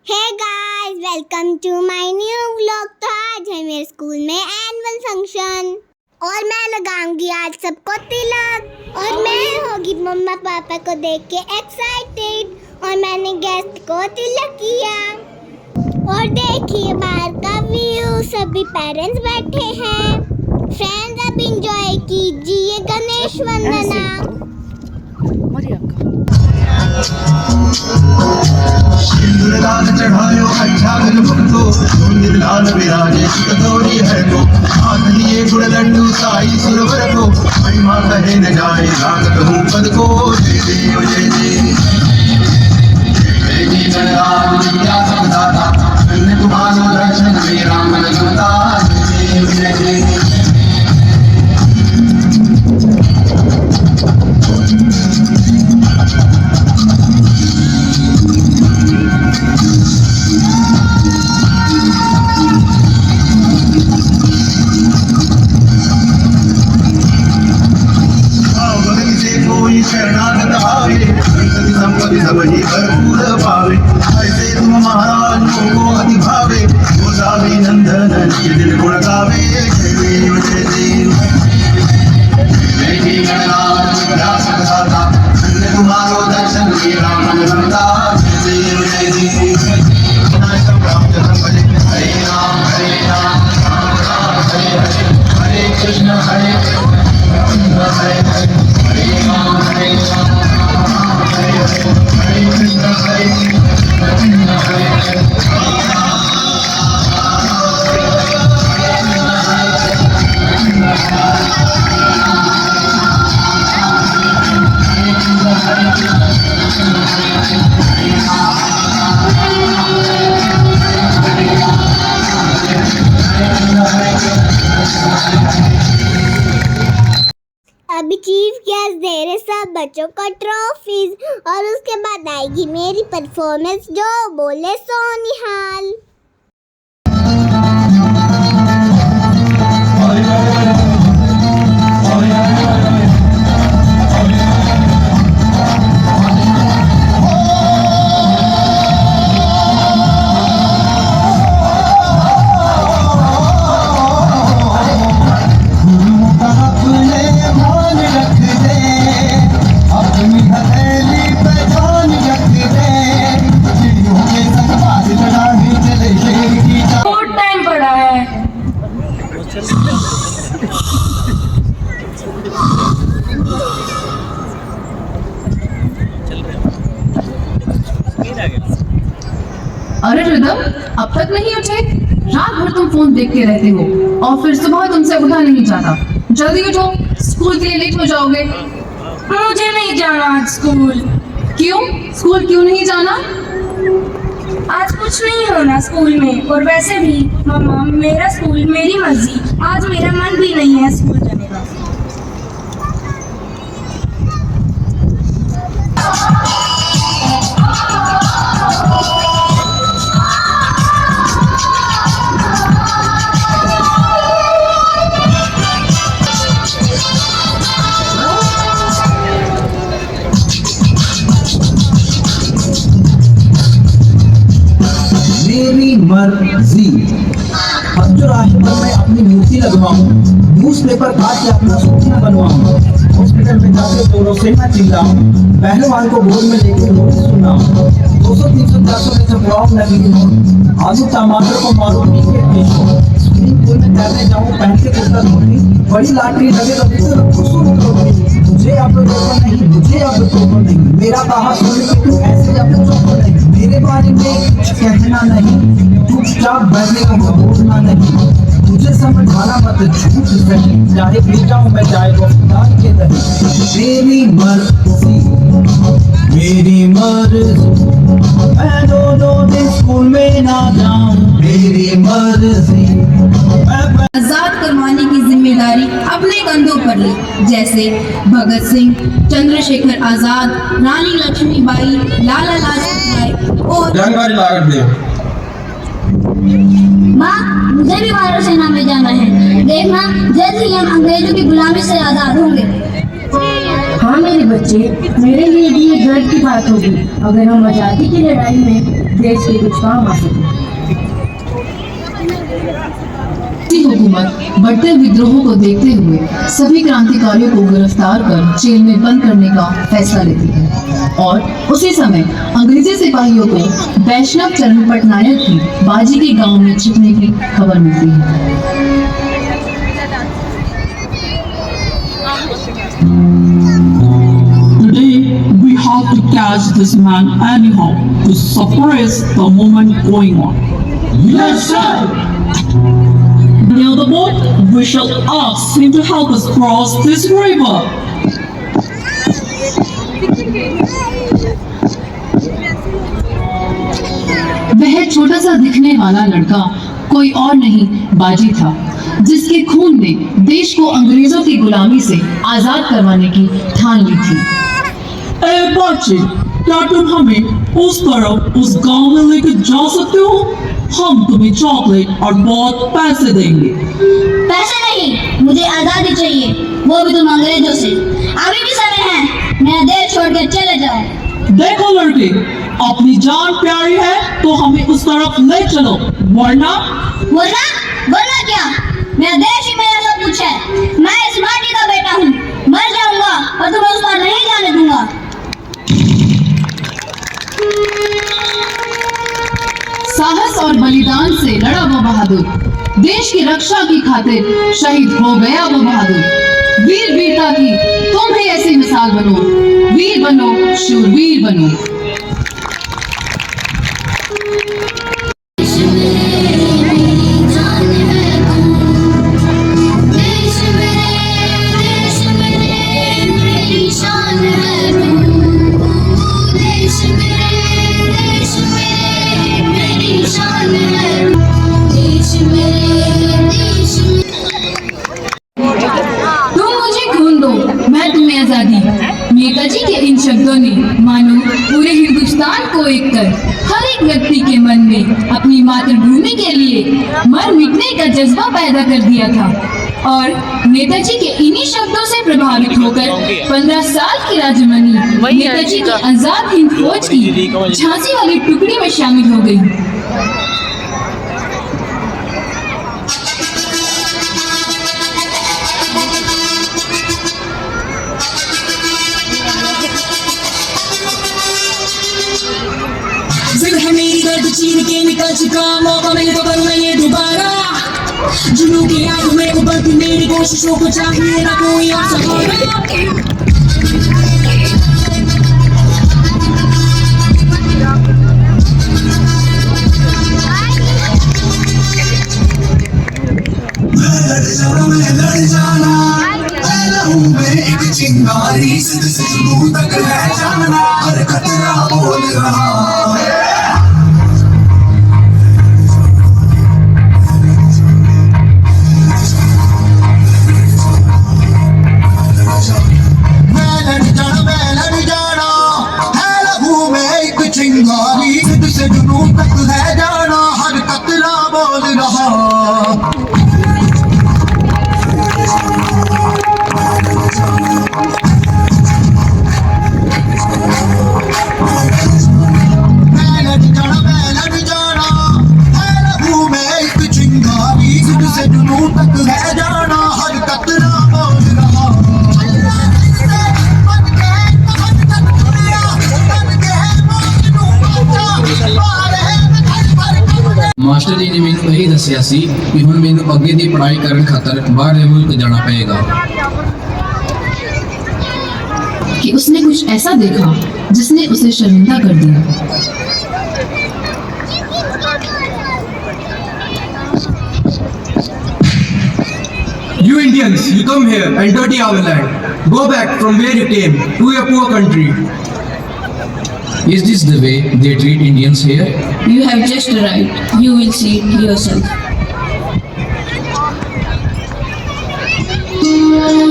Hey guys, welcome to my new vlog. तो आज है मेरे स्कूल में एनुअल फंक्शन और मैं लगाऊंगी आज सबको तिलक और मैं होगी मम्मा पापा को देख के एक्साइटेड और मैंने गेस्ट को तिलक किया। और देखिए बाहर का व्यू, सभी पेरेंट्स बैठे हैं। फ्रेंड्स अब एंजॉय कीजिए गणेश वंदना। लाल चढ़ायो अच्छा दिल भक्तो लाल विराजे सुतोरी है को हाथ लिए गुड़ लड्डू साई सुरवर को महिमा कहे न जाए लागत हूँ पद को जय देव जय देव जय गणराज विद्या सबदाता अन्य तुम्हारो दर्शन मेरा मन सुनता जय देव जय देव। शरणागत आवे संपत्ति संपत्ति सब ही भरपूर पावे ऐसे तुम महाराज को अति भावे गोसावी नंदन के दिल गुण गावे जय देव जय देव जय जय गणराज विद्या सबदाता अन्य तुम्हारो दर्शन मेरा मन रमता जय देव जय देव। हरे राम राम राम हरे हरे हरे कृष्ण हरे कृष्ण हरे हरे अभी चीफ गेस्ट दे रहे सब बच्चों को ट्रॉफीज और उसके बाद आएगी मेरी परफॉर्मेंस जो बोले सोनिहाल। अरे रिदम, अब तक नहीं उठे? रात भर तुम फोन देखते रहते हो और फिर सुबह तुमसे उठा नहीं जाता। जल्दी उठो, स्कूल के लिए लेट हो जाओगे। मुझे नहीं जाना आज स्कूल। क्यों? स्कूल क्यों नहीं जाना? आज कुछ नहीं होना स्कूल में और वैसे भी मम्मा मेरा स्कूल मेरी मर्जी। आज मेरा मन भी नहीं है स्कूल जाने का। मेरी मर्जी। अब जो राष्ट्र पर मैं अपनी मूर्ति लगवाऊं, न्यूज़पेपर काट के अपना सूचना बनवाऊं, हॉस्पिटल में जाके जोरों से मैं चिल्लाऊं, पहलवान को गोद में लेके नोटिस सुनाऊं, 200 300 400 में से बुलाऊं नकली नोट, आलू टमाटर को मारूं क्रिकेट के शो, स्विमिंग पूल में तैरने जाऊं पहन के कुर्ता धोती, बड़ी लॉटरी लगे तो मुझे अब रोको नहीं, मुझे अब रोको नहीं, मेरा कहा सुन के तू ऐसे अब रोको नहीं, मेरे बारे में कुछ कहना नहीं, चुपचाप बैठने का बोलना नहीं, तुझे समझाना मत झूठ सही, चाहे बेटा हूँ मैं चाहे वफादार के रही, मेरी मर्जी मेरी मर्जी, मैं दोनों दिन स्कूल में ना जाऊं, मेरी मर्जी। आजाद करवाने की जिम्मेदारी अपने कंधों पर ली, जैसे भगत सिंह, चंद्रशेखर आजाद, रानी लक्ष्मीबाई, लाला लाजपत राय और जानकारी लागत दे। माँ, मुझे भी वायु सेना में जाना है। देखना जल्द ही हम अंग्रेजों की गुलामी से आजाद होंगे। हाँ मेरे बच्चे, मेरे लिए भी ये गर्व की बात होगी अगर हम आजादी की लड़ाई में देश के कुछ काम आ सके। हुकूमत बढ़ते विद्रोहों को देखते हुए सभी क्रांतिकारियों को गिरफ्तार कर जेल में बंद करने का फैसला लेती है और उसी समय अंग्रेजी सिपाहियों को वैष्णव चरण पटनायक की बाजी के गांव में छिपने की खबर मिलती है। Today, we have to catch this man anyhow to suppress the movement going on. Yes, sir! Near the boat, we shall ask him to help us cross this river. वह छोटा सा दिखने वाला लड़का कोई और नहीं बाजी था, जिसके खून ने देश को अंग्रेजों की गुलामी से आजाद करवाने की ठान ली थी। ए बाजी, क्या तुम हमें उस तरफ उस गांव में लेकर जा सकते हो? हम तुम्हें चॉकलेट और बहुत पैसे देंगे। पैसे नहीं, मुझे आजादी चाहिए, वो भी तुम अंग्रेजों से। अभी भी समय है, मेरा देश छोड़कर चले जाओ। देखो लड़के, अपनी जान प्यारी है तो हमें उस तरफ ले चलो, वरना वरना क्या? मेरा देश ही मेरा सब कुछ है। मैं इस माटी का बेटा हूँ, मर जाऊंगा और तुम्हें उस पर नहीं जाने दूंगा। साहस और बलिदान से लड़ा वो बहादुर, देश की रक्षा की खातिर शहीद हो गया वो बहादुर। वीर वीरता की तुम भी ऐसी मिसाल बनो, वीर बनो, शूरवीर बनो। तुम मुझे खून दो, मैं तुम्हें आजादी। नेताजी के इन शब्दों ने मानो पूरे हिंदुस्तान को एक कर हर एक व्यक्ति के मन में अपनी मातृभूमि के लिए मर मिटने का जज्बा पैदा कर दिया था। और नेताजी के इन्हीं शब्दों से प्रभावित होकर 15 साल की राजमणि नेताजी की आजाद हिंद फौज की झांसी वाली टुकड़ी में शामिल हो गई। मेरी दर्द चीर के निकल चुका, मौका मिले तो करूँ ये दोबारा। जुनून की आग में उबलती मेरी कोशिशों को चाहिए ना कोई और सहारा। मैं लड़ जाना, लहू में एक चिंगारी, सिद्ध से जुनून तक है जाना, हर खतरा बोल रहा है। चिंगारी, सिद्ध से जुनून तक है जाना, हर कतरा बोल रहा। मैं लड़ जाना, है लहू में एक चिंगारी, सिद्ध से जुनून तक है जाना, हर कतरा बोल रहा। मास्टर जी ने मैनू यही दसिया सी कि हुण मैनू अगे दी पढ़ाई करन खातर बाहर मुल्क जाना पड़ेगा। कि उसने कुछ ऐसा देखा जिसने उसे शर्मिंदा कर दिया। You Indians, you come here and dirty our land. Go back from where you came to your poor country. Is this the way they treat Indians here? You have just arrived. You will see it yourself.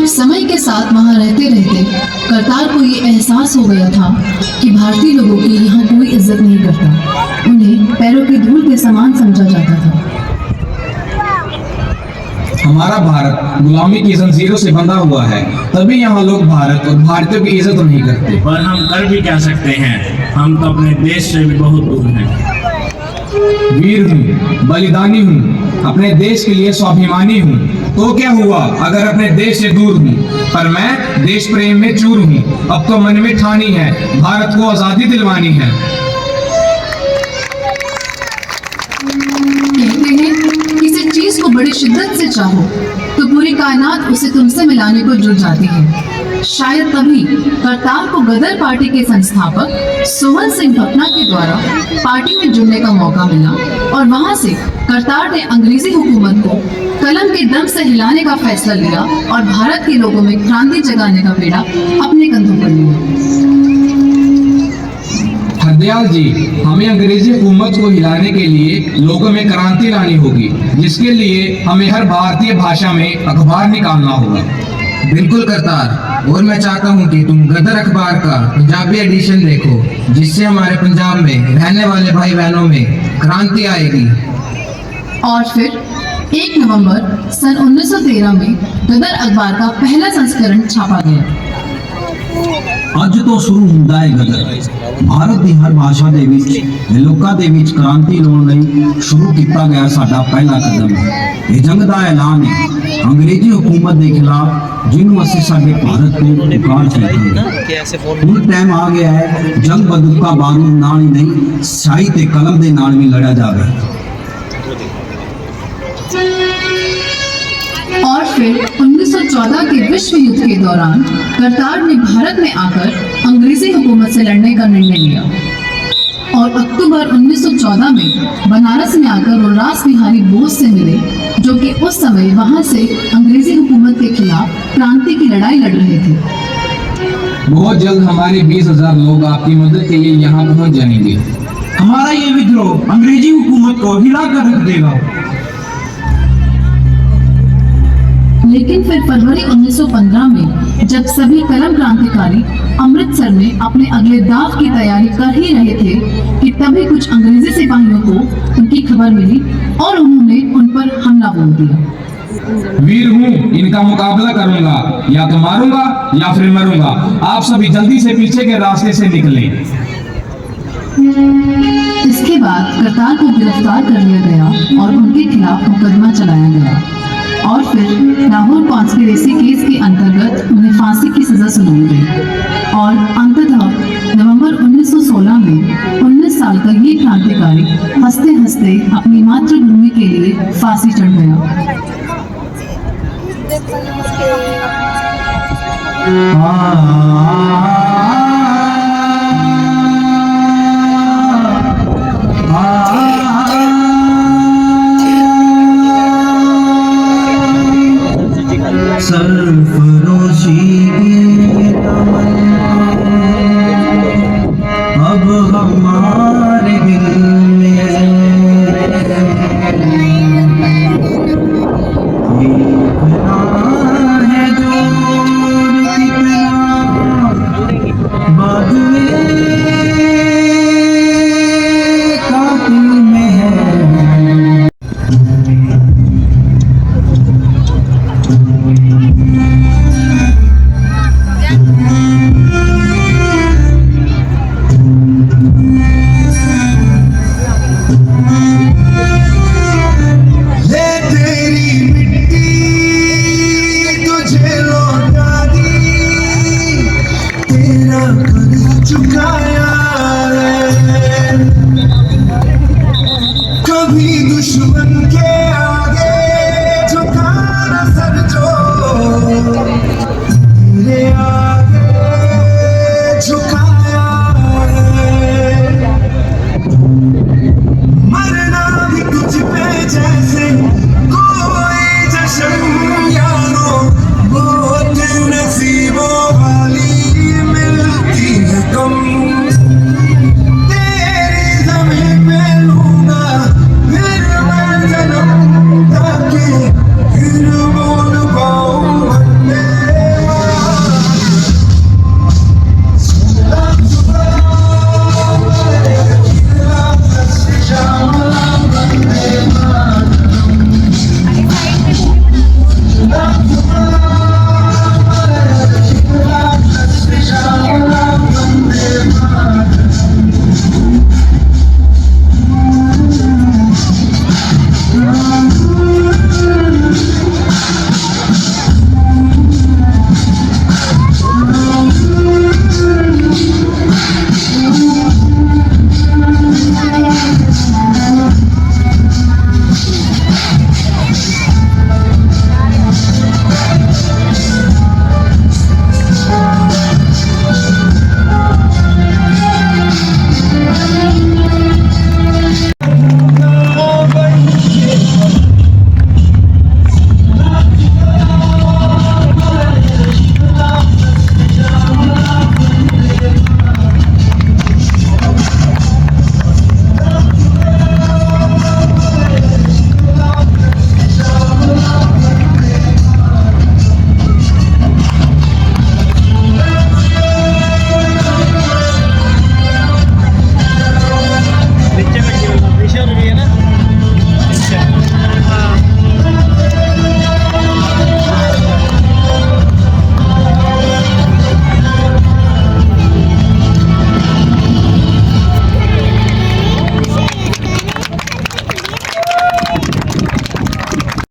समय के साथ वहाँ रहते रहते करतार को ये एहसास हो गया था कि भारतीय लोगों की यहाँ कोई इज्जत नहीं करता। उन्हें पैरों की धूल के समान समझा जाता था। हमारा भारत गुलामी की जंजीरों से बंधा हुआ है, तभी यहाँ लोग भारत और भारतीयों की इज्जत नहीं करते। पर हम कर भी क्या सकते हैं, हम तो अपने देश से भी बहुत दूर हैं। वीर हूँ, बलिदानी हूँ, अपने देश के लिए स्वाभिमानी हूँ। तो क्या हुआ अगर अपने देश से दूर हूँ, पर मैं देश प्रेम में चूर हूँ। अब तो मन में ठानी है, भारत को आजादी दिलवानी है। कहते हैं किसी चीज को बड़ी शिद्दत से चाहो तो पूरी कायनात उसे तुमसे मिलाने को जुट जाती है। शायद तभी करतार को गदर पार्टी के संस्थापक सोहन सिंह भकना के द्वारा पार्टी में जुड़ने का मौका मिला और वहां से करतार ने अंग्रेजी हुकूमत को कलम के दम से हिलाने का फैसला लिया और भारत के लोगों में क्रांति जगाने का बेड़ा अपने कंधों पर लिया। हरदयाल जी, हमें अंग्रेजी हुकूमत को हिलाने के लिए लोगों में क्रांति लानी होगी, जिसके लिए हमें हर भारतीय भाषा में अखबार निकालना होगा। बिल्कुल करतार, और मैं चाहता हूँ कि तुम गदर अखबार का पंजाबी एडिशन देखो, जिससे हमारे पंजाब में रहने वाले भाई बहनों में क्रांति आएगी। और फिर 1 नवंबर सन 1913 में गदर अखबार का पहला संस्करण छापा गया। ਅੱਜ ਤੋਂ ਸ਼ੁਰੂ ਹੁੰਦਾ ਹੈ ਗਦਰ। ਭਾਰਤ ਦੀ ਹਰ ਭਾਸ਼ਾ ਦੇ ਵਿੱਚ ਤੇ ਲੋਕਾਂ ਦੇ ਵਿੱਚ ਕ੍ਰਾਂਤੀ ਲਿਆਉਣ ਲਈ ਸ਼ੁਰੂ ਕੀਤਾ ਗਿਆ ਸਾਡਾ ਪਹਿਲਾ ਕਦਮ ਹੈ। ਇਹ ਜੰਗ ਦਾ ਐਲਾਨ ਹੈ ਅੰਗਰੇਜ਼ੀ ਹਕੂਮਤ ਦੇ ਖਿਲਾਫ, ਜਿਹਨੂੰ ਅਸੀਂ ਸਾਡੇ ਭਾਰਤ ਤੋਂ ਪੁਕਾਰ ਚਾਹੀਏ। ਹੁਣ ਟਾਈਮ ਆ ਗਿਆ ਹੈ ਜੰਗ ਬੰਦੂਕਾਂ ਬਾਰੂਦ ਨਾਲ ਹੀ ਨਹੀਂ, ਸਿਆਹੀ ਤੇ ਕਲਮ ਦੇ ਨਾਲ ਵੀ ਲੜਿਆ ਜਾਵੇ। और फिर 1914 के विश्व युद्ध के दौरान करतार ने भारत में आकर अंग्रेजी हुकूमत से लड़ने का निर्णय लिया और अक्टूबर 1914 में बनारस में आकर वो रास बिहारी बोस से मिले, जो कि उस समय वहां से अंग्रेजी हुकूमत के खिलाफ क्रांति की लड़ाई लड़ रहे थे। बहुत जल्द हमारे 20,000 लोग आपकी मदद के लिए यहाँ पहुँच जाएंगे। हमारा ये विद्रोह अंग्रेजी हुकूमत को हिला कर रख देगा। लेकिन फिर फरवरी 1915 में जब सभी कलम क्रांतिकारी अमृतसर में अपने अगले दाव की तैयारी कर ही रहे थे कि तभी कुछ अंग्रेजी सिपाहियों को उनकी खबर मिली और उन्होंने उन पर हमला बोल दिया। वीर हूँ, इनका मुकाबला करूंगा, या तो मारूंगा या फिर मरूंगा। आप सभी जल्दी से पीछे के रास्ते से निकलें। इसके बाद करतार को गिरफ्तार कर लिया गया और उनके खिलाफ मुकदमा चलाया गया और फिर लाहौर कॉन्स्पिरेसी केस के अंतर्गत उन्हें फांसी की सजा सुनाई गई और अंततः नवंबर 1916 में 19 साल का ये क्रांतिकारी हंसते हंसते अपनी मातृभूमि के लिए फांसी चढ़ गया। सरफरोशी की तमन्ना अब हमारे दिल में देखना है जो कितना बाजुए कातिल में है। कभी दुश्मन के आगे झुकाना सर जो तेरे